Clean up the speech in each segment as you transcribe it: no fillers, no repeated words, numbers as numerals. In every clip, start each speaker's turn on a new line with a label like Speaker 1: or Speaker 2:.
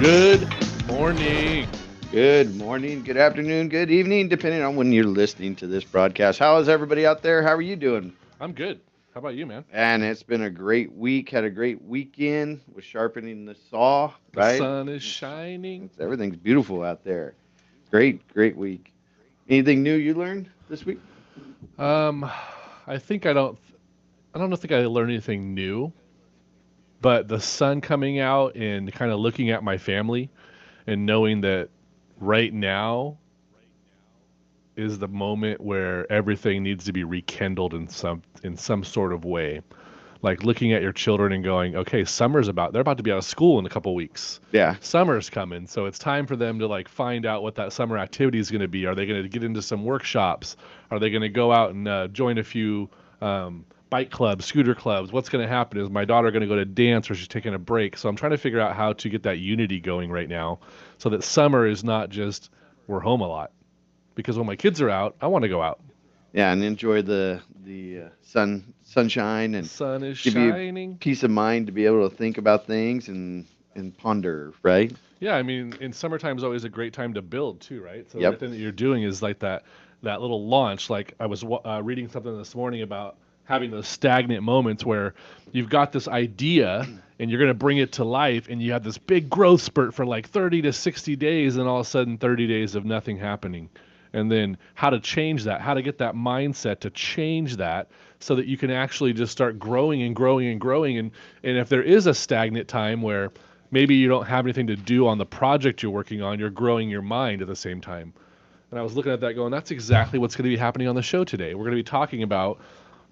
Speaker 1: Good morning.
Speaker 2: Good morning, good afternoon, good evening, depending on when you're listening to this broadcast. How is everybody out there? How are you doing?
Speaker 1: I'm good. How about you, man?
Speaker 2: And it's been a great week. Had a great weekend with sharpening the saw,
Speaker 1: The
Speaker 2: right?
Speaker 1: sun is shining.
Speaker 2: Everything's beautiful out there. Great week. Anything new you learned this week?
Speaker 1: Um, I think I don't think I learned anything new, but the sun coming out and kind of looking at my family and knowing that right now is the moment where everything needs to be rekindled in some sort of way. Like looking at your children and going, okay, they're about to be out of school in a couple weeks.
Speaker 2: Yeah,
Speaker 1: Summer's coming, so it's time for them to like find out what that summer activity is going to be. Are they going to get into some workshops? Are they going to go out and join a few bike clubs, scooter clubs? What's going to happen? Is my daughter going to go to dance, or she's taking a break? So I'm trying to figure out how to get that unity going right now, so that summer is not just we're home a lot. Because when my kids are out, I want to go out.
Speaker 2: yeah, and enjoy the sunshine
Speaker 1: The
Speaker 2: and
Speaker 1: sun is
Speaker 2: give you
Speaker 1: shining.
Speaker 2: peace of mind to be able to think about things and ponder, right?
Speaker 1: Yeah, I mean, in summertime is always a great time to build too, right? So
Speaker 2: Yep.
Speaker 1: everything that you're doing is like that little launch. Like I was reading something this morning about having those stagnant moments where you've got this idea and you're going to bring it to life, and you have this big growth spurt for like 30 to 60 days, and all of a sudden 30 days of nothing happening. And then how to change that, how to get that mindset to change that so that you can actually just start growing and growing and growing. And if there is a stagnant time where maybe you don't have anything to do on the project you're working on, you're growing your mind at the same time. And I was looking at that going, that's exactly what's going to be happening on the show today. We're going to be talking about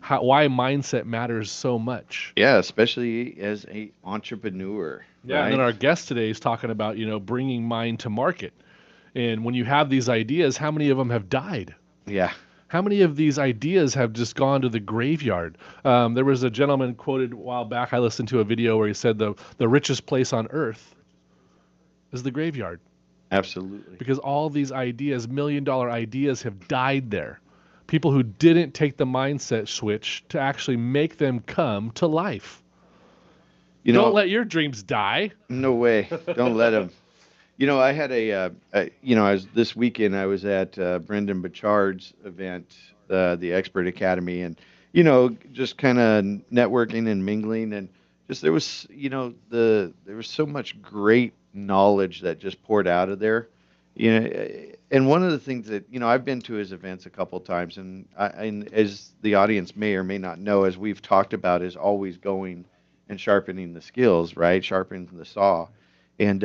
Speaker 1: why mindset matters so much.
Speaker 2: Yeah, especially as a entrepreneur,
Speaker 1: Yeah, and then
Speaker 2: right?
Speaker 1: our guest today is talking about, bringing mind to market. And when you have these ideas, how many of them have died?
Speaker 2: Yeah.
Speaker 1: How many of these ideas have just gone to the graveyard? There was a gentleman quoted a while back. I listened to a video where he said the richest place on earth is the graveyard,
Speaker 2: Absolutely.
Speaker 1: because all these ideas, $1 million ideas, have died there. People who didn't take the mindset switch to actually make them come to life.
Speaker 2: You
Speaker 1: Don't
Speaker 2: know,
Speaker 1: let your dreams die.
Speaker 2: no way. Don't let him. I had I was this weekend. I was at Brendan Burchard's event, the Expert Academy, and just kind of networking and mingling, and just there was, there was so much great knowledge that just poured out of there. And one of the things that I've been to his events a couple times, and as the audience may or may not know, as we've talked about, is always going and sharpening the skills, right? Sharpening the saw. And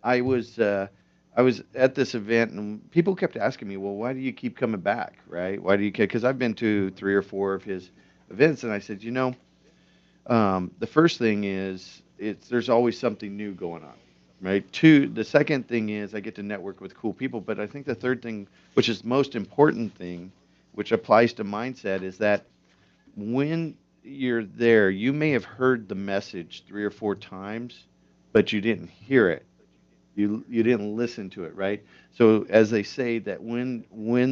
Speaker 2: I was I was at this event, and people kept asking me, "Well, why do you keep coming back, right? Why do you?" Because I've been to three or four of his events, and I said, the first thing is it's there's always something new going on, right? Two, the second thing is I get to network with cool people, but I think the third thing, which is most important thing, which applies to mindset, is that when you're there, you may have heard the message three or four times, but you didn't hear it. You didn't listen to it, right? So as they say that when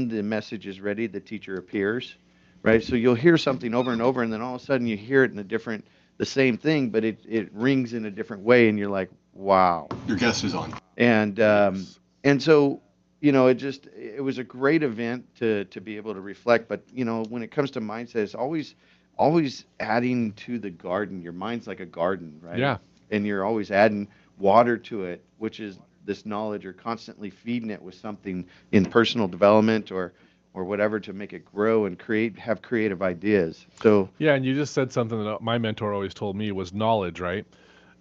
Speaker 2: the message is ready, the teacher appears, right? So you'll hear something over and over, and then all of a sudden you hear it in a different, the same thing, but it rings in a different way, and you're like, wow.
Speaker 3: Your guest is on.
Speaker 2: And
Speaker 1: Yes.
Speaker 2: so it was a great event to be able to reflect. But when it comes to mindset, it's always adding to the garden. Your mind's like a garden, right?
Speaker 1: Yeah.
Speaker 2: And you're always adding water to it, which is this knowledge, or constantly feeding it with something in personal development or whatever to make it grow and have creative ideas. So
Speaker 1: Yeah, and you just said something that my mentor always told me was knowledge, right?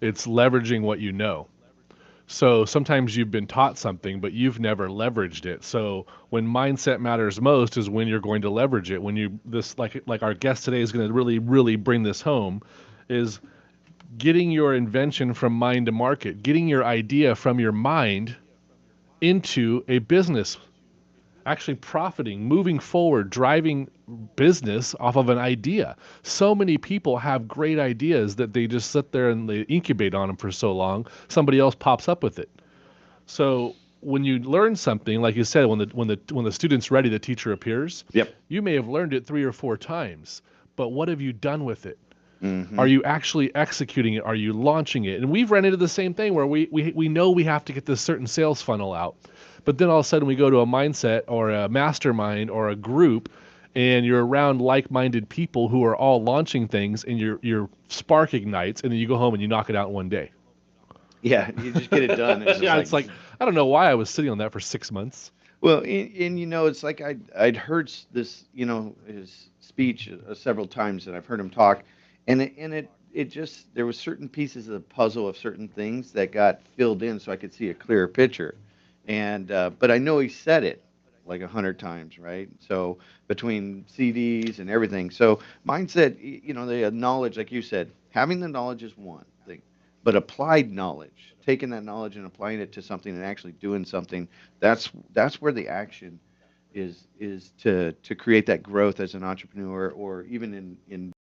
Speaker 1: It's leveraging what you know. So sometimes you've been taught something, but you've never leveraged it. So when mindset matters most is when you're going to leverage it. When you this like our guest today is going to really really bring this home, is getting your invention from mind to market, getting your idea from your mind into a business, actually profiting, moving forward, driving business off of an idea. So many people have great ideas that they just sit there and they incubate on them for so long, somebody else pops up with it. So when you learn something, like you said, when the student's ready, the teacher appears.
Speaker 2: yep.
Speaker 1: You may have learned it 3 or 4 times, but what have you done with it?
Speaker 2: Mm-hmm.
Speaker 1: Are you actually executing it? Are you launching it? And we've run into the same thing where we know we have to get this certain sales funnel out, but then all of a sudden we go to a mindset or a mastermind or a group, and you're around like-minded people who are all launching things, and your spark ignites, and then you go home and you knock it out in one day.
Speaker 2: Yeah, you just get it done. It's just
Speaker 1: Yeah,
Speaker 2: like,
Speaker 1: it's like I don't know why I was sitting on that for 6 months.
Speaker 2: well, and it's like I'd heard this, his speech several times, and I've heard him talk, and it just there was certain pieces of the puzzle of certain things that got filled in, so I could see a clearer picture, and but I know he said it like 100 times, right? So between CDs and everything, so mindset, the knowledge, like you said, having the knowledge is one thing, but applied knowledge, taking that knowledge and applying it to something and actually doing something, that's where the action is to create that growth as an entrepreneur or even in